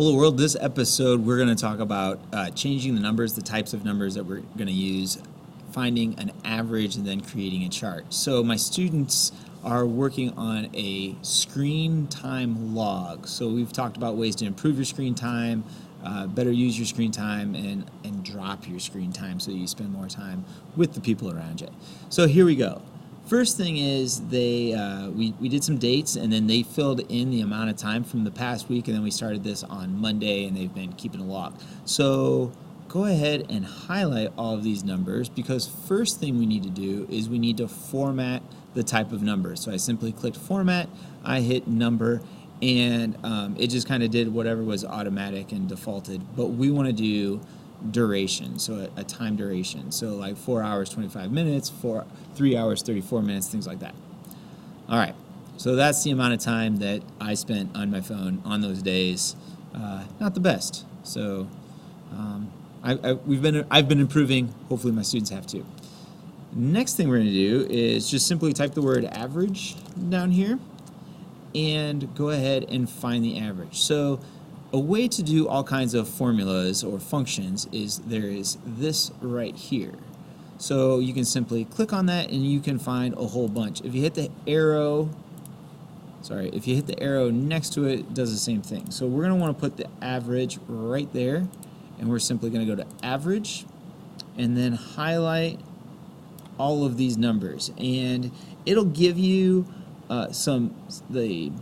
Hello world, this episode we're going to talk about changing the numbers, the types of numbers that we're going to use, finding an average, and then creating a chart. So my students are working on a screen time log. So we've talked about ways to improve your screen time, better use your screen time, and drop your screen time so you spend more time with the people around you. So here we go. First thing is we did some dates, and then they filled in the amount of time from the past week, and then we started this on Monday, and they've been keeping a log. So go ahead and highlight all of these numbers, because first thing we need to do is we need to format the type of number. So I simply clicked format, I hit number, and it just kind of did whatever was automatic and defaulted. But we want to do duration, so a time duration, so like 4 hours 25 minutes, 3 hours 34 minutes, things like that. All right, so that's the amount of time that I spent on my phone on those days. Not the best, so I've been improving. Hopefully my students have too. Next thing we're going to do is just simply type the word average down here and go ahead and find the average. So a way to do all kinds of formulas or functions is there is this right here. So you can simply click on that and you can find a whole bunch. If you hit the arrow, next to it, it does the same thing. So we're going to want to put the average right there, and we're simply going to go to average and then highlight all of these numbers, and it'll give you the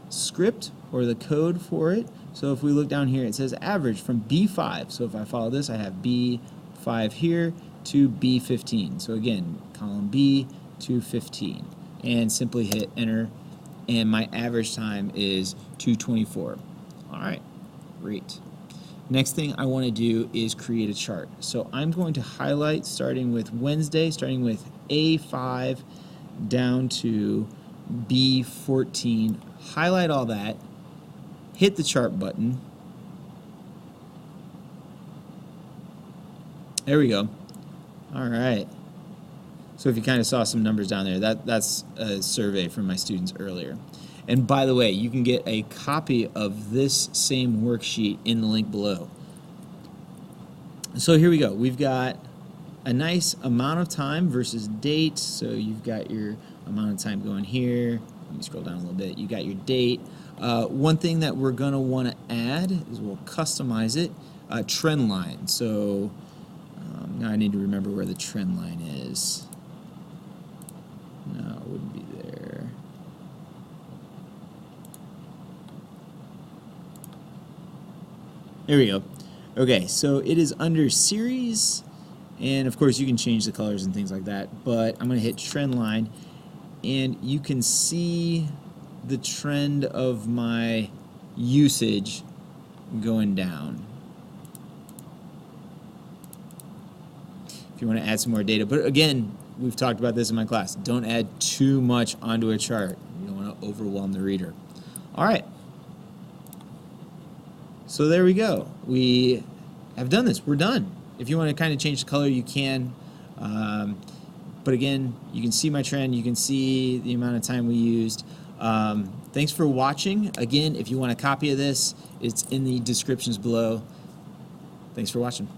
script or the code for it. So if we look down here, it says average from B5. So if I follow this, I have B5 here to B15. So again, column B to 15. And simply hit enter. And my average time is 2:24. All right, great. Next thing I want to do is create a chart. So I'm going to highlight starting with Wednesday, starting with A5 down to B14. Highlight all that. Hit the chart button. There we go. All right. So if you kind of saw some numbers down there, that's a survey from my students earlier. And by the way, you can get a copy of this same worksheet in the link below. So here we go. We've got a nice amount of time versus date. So you've got your amount of time going here. Let me scroll down a little bit. You got your date. One thing that we're going to want to add is we'll customize it, Trendline. So now I need to remember where the Trendline is. No, it wouldn't be there. There we go. Okay, so it is under series, and of course you can change the colors and things like that, but I'm going to hit Trendline, and you can see the trend of my usage going down. If you want to add some more data, but again, we've talked about this in my class, don't add too much onto a chart. You don't want to overwhelm the reader. All right, so there we go. We have done this. We're done. If you want to kind of change the color, you can. But again, you can see my trend. You can see the amount of time we used. Thanks for watching. Again, if you want a copy of this, it's in the descriptions below. Thanks for watching.